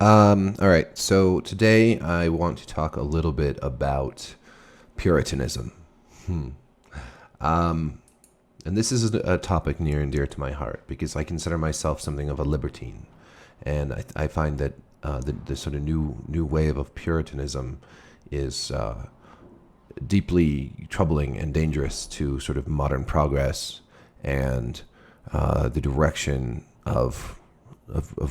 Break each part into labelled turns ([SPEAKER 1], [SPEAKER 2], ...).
[SPEAKER 1] All right. So today I want to talk a little bit about Puritanism. And this is a topic near and dear to my heart because I consider myself something of a libertine. And I find that the sort of new wave of Puritanism is deeply troubling and dangerous to sort of modern progress and the direction of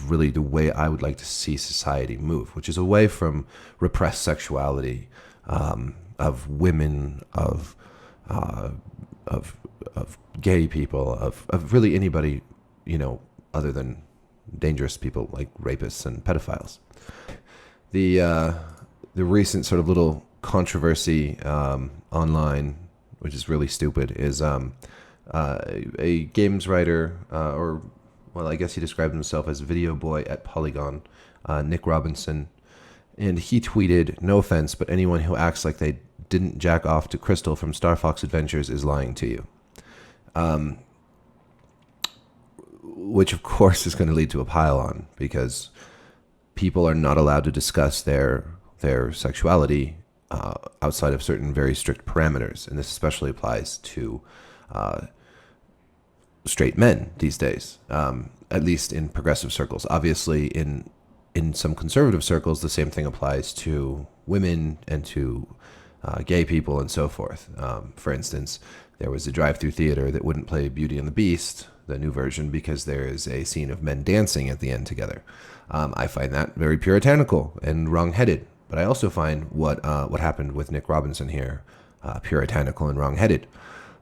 [SPEAKER 1] really the way I would like to see society move, which is away from repressed sexuality of women, uh, of gay people, of really anybody, other than dangerous people like rapists and pedophiles. The uh, the recent sort of little controversy online, which is really stupid, is a games writer, or well, I guess he described himself as video boy at Polygon, Nick Robinson, and he tweeted, "No offense, but anyone who acts like they didn't jack off to Crystal from Star Fox Adventures is lying to you." Which of course is going to lead to a pile on because people are not allowed to discuss their sexuality outside of certain very strict parameters, and this especially applies to straight men these days, at least in progressive circles. Obviously, in some conservative circles, the same thing applies to women and to gay people and so forth. For instance, there was a drive-through theater that wouldn't play Beauty and the Beast, the new version, because there is a scene of men dancing at the end together. I find that very puritanical and wrong-headed. But I also find what happened with Nick Robinson here puritanical and wrong-headed.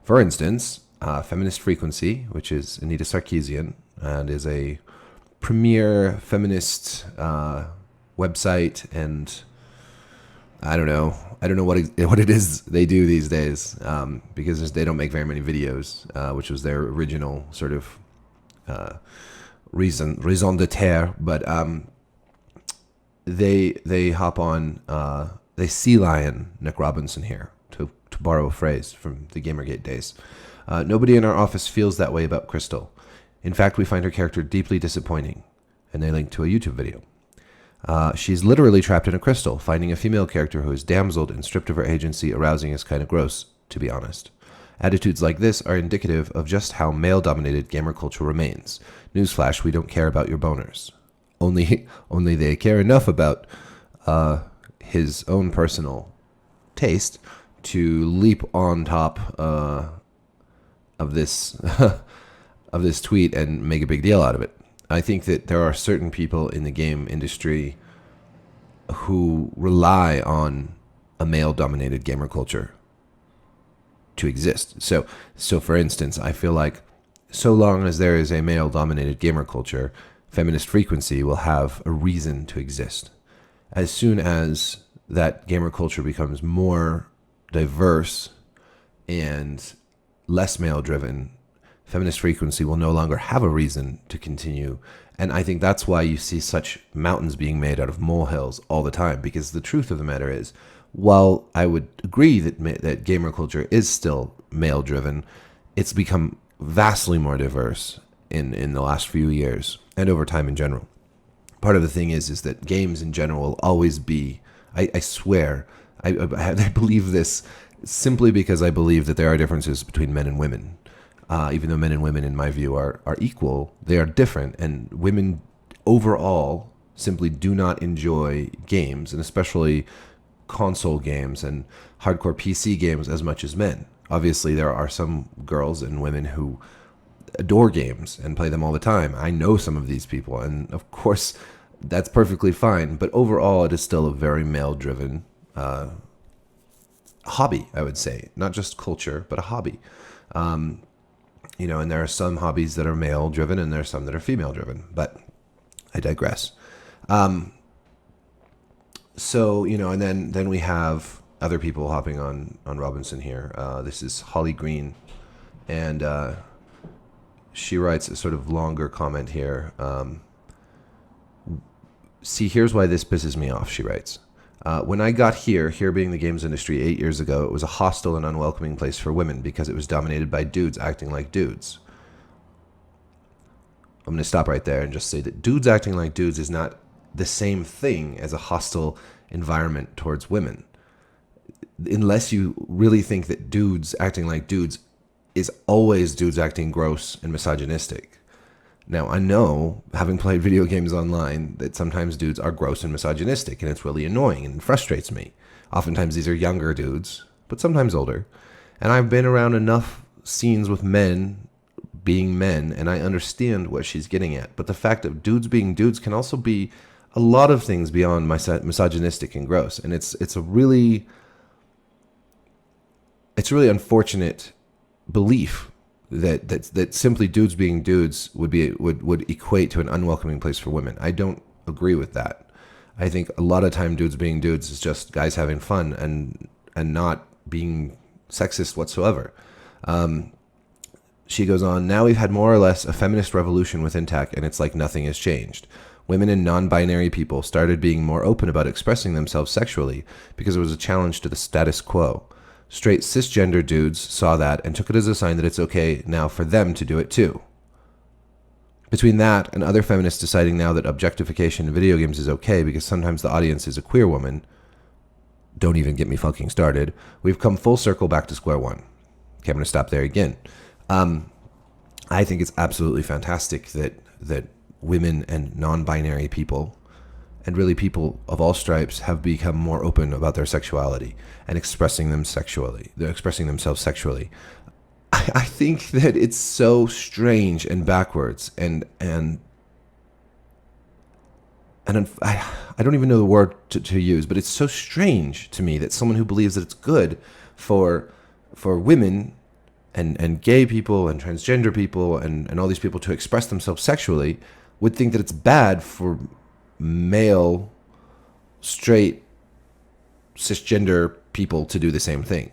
[SPEAKER 1] For instance, Feminist Frequency, which is Anita Sarkeesian and is a premier feminist website, and I don't know what it is they do these days, because they don't make very many videos, which was their original sort of raison d'etre. But they hop on, they sea lion Nick Robinson here, to borrow a phrase from the Gamergate days. Nobody in our office feels that way about Crystal. In fact, we find her character deeply disappointing. And they link to a YouTube video. She's literally trapped in a crystal. Finding a female character who is damseled and stripped of her agency arousing is kind of gross, to be honest. Attitudes like this are indicative of just how male-dominated gamer culture remains. Newsflash, we don't care about your boners. Only they care enough about his own personal taste to leap on top of this of this tweet and make a big deal out of it. I think that there are certain people in the game industry who rely on a male-dominated gamer culture to exist. So for instance, I feel like so long as there is a male-dominated gamer culture, Feminist Frequency will have a reason to exist. As soon as that gamer culture becomes more diverse and less male-driven, Feminist Frequency will no longer have a reason to continue. And I think that's why you see such mountains being made out of molehills all the time, because the truth of the matter is, while I would agree that gamer culture is still male-driven, it's become vastly more diverse in the last few years and over time in general. Part of the thing is that games in general will always be, I swear, I believe this simply because I believe that there are differences between men and women. Even though men and women, in my view, are equal, they are different. And women overall simply do not enjoy games, and especially console games and hardcore PC games, as much as men. Obviously, there are some girls and women who adore games and play them all the time. I know some of these people, and of course, that's perfectly fine. But overall, it is still a very male-driven hobby, I would say. Not just culture, but a hobby. And there are some hobbies that are male-driven, and there are some that are female-driven. But I digress. And then we have other people hopping on Robinson here. This is Holly Green, and she writes a sort of longer comment here. See, here's why this pisses me off, she writes. When I got here being the games industry 8 years ago, it was a hostile and unwelcoming place for women because it was dominated by dudes acting like dudes. I'm going to stop right there and just say that dudes acting like dudes is not the same thing as a hostile environment towards women. Unless you really think that dudes acting like dudes is always dudes acting gross and misogynistic. Now, I know, having played video games online, that sometimes dudes are gross and misogynistic, and it's really annoying and it frustrates me. Oftentimes these are younger dudes, but sometimes older. And I've been around enough scenes with men being men, and I understand what she's getting at. But the fact of dudes being dudes can also be a lot of things beyond misogynistic and gross. And it's a really unfortunate belief that simply dudes being dudes would equate to an unwelcoming place for women. I don't agree with that. I think a lot of time dudes being dudes is just guys having fun and not being sexist whatsoever. She goes on, now we've had more or less a feminist revolution within tech, and it's like nothing has changed. Women and non-binary people started being more open about expressing themselves sexually because it was a challenge to the status quo. Straight cisgender dudes saw that and took it as a sign that it's okay now for them to do it too. Between that and other feminists deciding now that objectification in video games is okay because sometimes the audience is a queer woman, don't even get me fucking started, we've come full circle back to square one. Okay, I'm going to stop there again. I think it's absolutely fantastic that women and non-binary people, and really people of all stripes, have become more open about their sexuality and expressing themselves sexually. I think that it's so strange and backwards, and I don't even know the word to use, but it's so strange to me that someone who believes that it's good for women and gay people and transgender people and all these people to express themselves sexually would think that it's bad for male, straight, cisgender people to do the same thing.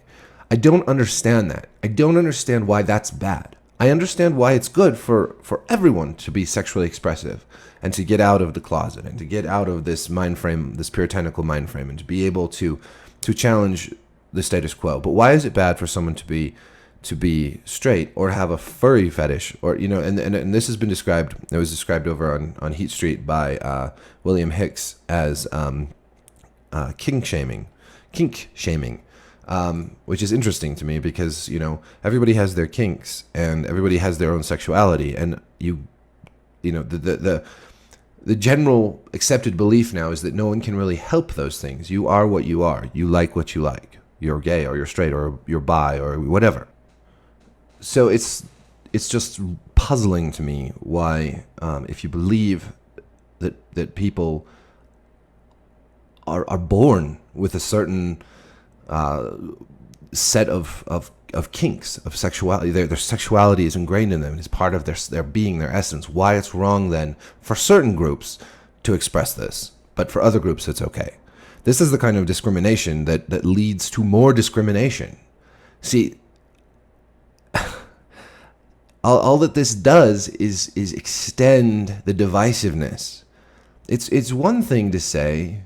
[SPEAKER 1] I don't understand that. I don't understand why that's bad. I understand why it's good for everyone to be sexually expressive and to get out of the closet and to get out of this mind frame, this puritanical mind frame, and to be able to challenge the status quo. But why is it bad for someone to be straight or have a furry fetish, or and this has been described, it was described over on Heat Street by William Hicks as kink-shaming, which is interesting to me because everybody has their kinks and everybody has their own sexuality, and the general accepted belief now is that no one can really help those things. You are what you are. You like what you like. You're gay or you're straight or you're bi or whatever. So it's just puzzling to me why, if you believe that people are born with a certain set of kinks, of sexuality, their sexuality is ingrained in them, it's part of their being, their essence, why it's wrong then for certain groups to express this, but for other groups it's okay. This is the kind of discrimination that leads to more discrimination. See, all that this does is extend the divisiveness. It's one thing to say,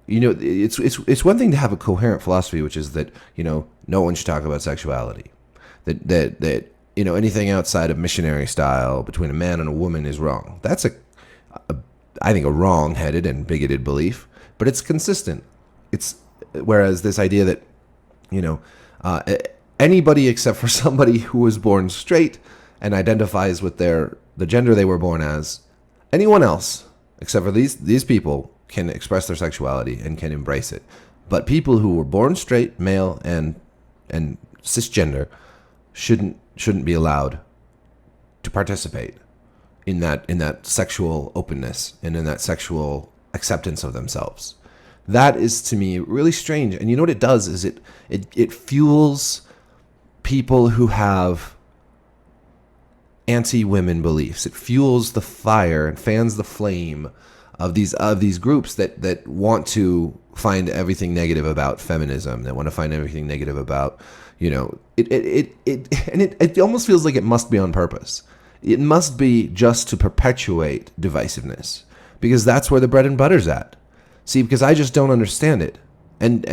[SPEAKER 1] it's one thing to have a coherent philosophy, which is that no one should talk about sexuality, that anything outside of missionary style between a man and a woman is wrong. That's I think a wrong-headed and bigoted belief, but it's consistent. Whereas this idea that anybody except for somebody who was born straight and identifies with the gender they were born as, anyone else except for these people can express their sexuality and can embrace it. But people who were born straight, male, and cisgender shouldn't be allowed to participate in that sexual openness and in that sexual acceptance of themselves. That is, to me, really strange. And you know what it does is it fuels people who have anti-women beliefs. It fuels the fire and fans the flame of these groups that want to find everything negative about feminism, that want to find everything negative about, it almost feels like it must be on purpose. It must be just to perpetuate divisiveness, because that's where the bread and butter's at. See, because I just don't understand it. And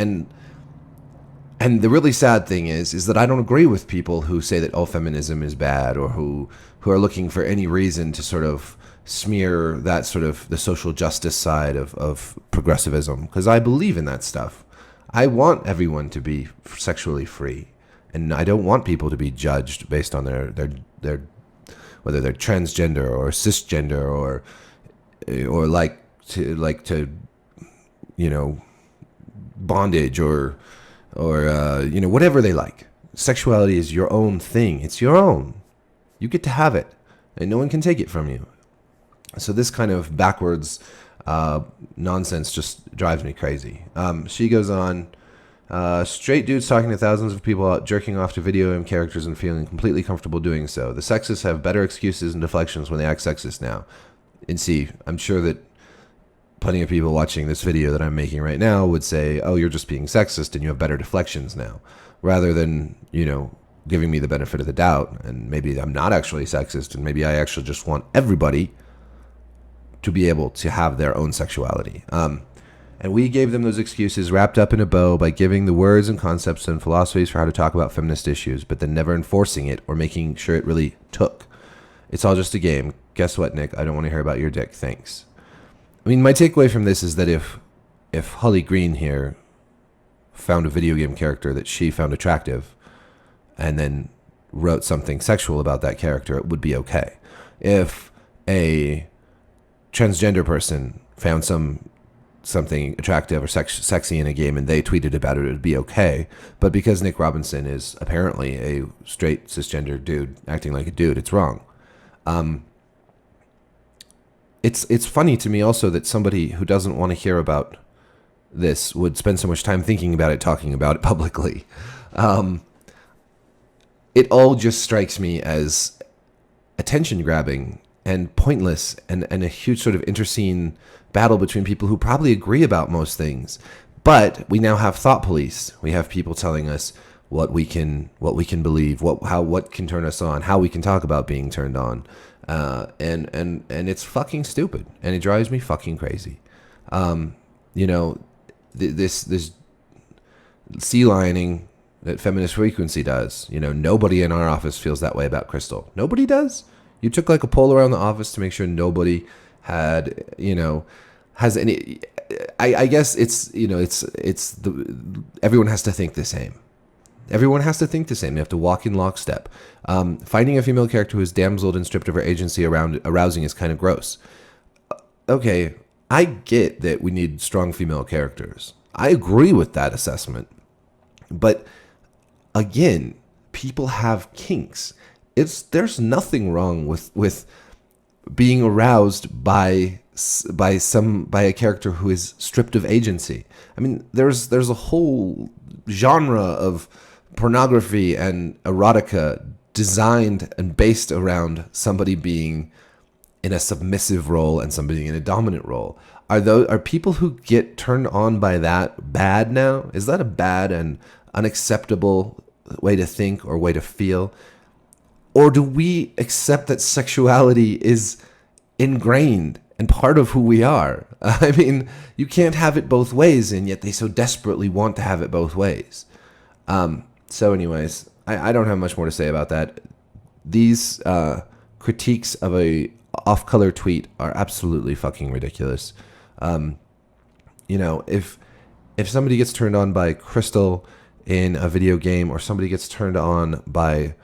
[SPEAKER 1] the really sad thing is that I don't agree with people who say that all feminism is bad, or who are looking for any reason to sort of smear that sort of the social justice side of progressivism, because I believe in that stuff. I want everyone to be sexually free, and I don't want people to be judged based on their whether they're transgender or cisgender or like to bondage or whatever they like. Sexuality is your own thing. It's your own. You get to have it, and no one can take it from you. So this kind of backwards nonsense just drives me crazy. She goes on, straight dudes talking to thousands of people out jerking off to video game characters and feeling completely comfortable doing so. The sexists have better excuses and deflections when they act sexist now. And see, I'm sure that plenty of people watching this video that I'm making right now would say, oh, you're just being sexist and you have better deflections now, rather than, giving me the benefit of the doubt. And maybe I'm not actually sexist, and maybe I actually just want everybody to be able to have their own sexuality. And we gave them those excuses wrapped up in a bow by giving the words and concepts and philosophies for how to talk about feminist issues, but then never enforcing it or making sure it really took. It's all just a game. Guess what, Nick? I don't want to hear about your dick. Thanks. I mean, my takeaway from this is that if Holly Green here found a video game character that she found attractive and then wrote something sexual about that character, it would be okay. If a transgender person found something attractive or sexy in a game and they tweeted about it, it would be okay. But because Nick Robinson is apparently a straight cisgender dude acting like a dude, it's wrong. It's funny to me also that somebody who doesn't want to hear about this would spend so much time thinking about it, talking about it publicly. It all just strikes me as attention grabbing and pointless, and a huge sort of interscene battle between people who probably agree about most things. But we now have thought police. We have people telling us what we can believe, what can turn us on, how we can talk about being turned on. And it's fucking stupid, and it drives me fucking crazy. This sea lining that Feminist Frequency does. Nobody in our office feels that way about Crystal. Nobody does. You took like a poll around the office to make sure nobody had, has any. I guess everyone has to think the same. Everyone has to think the same. They have to walk in lockstep. Finding a female character who is damseled and stripped of her agency around arousing is kind of gross. Okay, I get that we need strong female characters. I agree with that assessment. But again, people have kinks. There's nothing wrong with being aroused by a character who is stripped of agency. I mean, there's a whole genre of pornography and erotica designed and based around somebody being in a submissive role and somebody in a dominant role. Are people who get turned on by that bad now? Is that a bad and unacceptable way to think or way to feel? Or do we accept that sexuality is ingrained and part of who we are? I mean, you can't have it both ways, and yet they so desperately want to have it both ways. So anyways, I don't have much more to say about that. These critiques of a off-color tweet are absolutely fucking ridiculous. If somebody gets turned on by Crystal in a video game, or somebody gets turned on by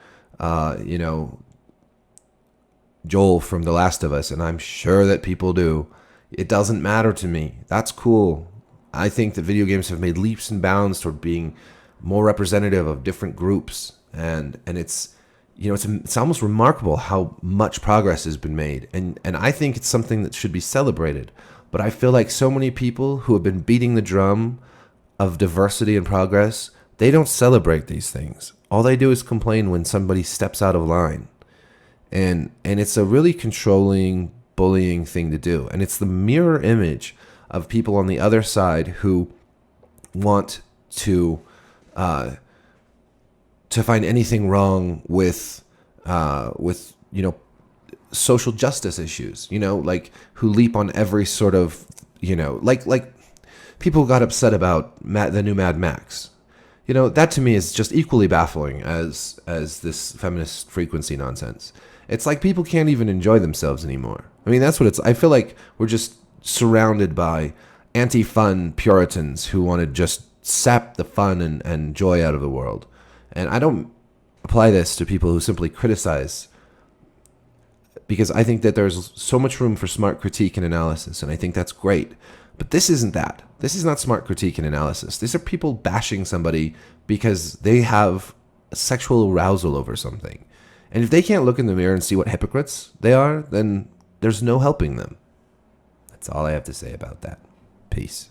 [SPEAKER 1] Joel from The Last of Us, and I'm sure that people do, it doesn't matter to me. That's cool. I think that video games have made leaps and bounds toward being more representative of different groups, and it's it's almost remarkable how much progress has been made, and I think it's something that should be celebrated. But I feel like so many people who have been beating the drum of diversity and progress, they don't celebrate these things. All they do is complain when somebody steps out of line. And it's a really controlling, bullying thing to do. And it's the mirror image of people on the other side who want to find anything wrong with social justice issues, like who leap on every sort of, like people got upset about the new Mad Max. That to me is just equally baffling as this Feminist Frequency nonsense. It's like people can't even enjoy themselves anymore. I mean, that's what it's. I feel like we're just surrounded by anti-fun Puritans who want to just sap the fun and joy out of the world. And I don't apply this to people who simply criticize, because I think that there's so much room for smart critique and analysis, and I think that's great. But this isn't that. This is not smart critique and analysis. These are people bashing somebody because they have a sexual arousal over something. And if they can't look in the mirror and see what hypocrites they are, then there's no helping them. That's all I have to say about that. Peace.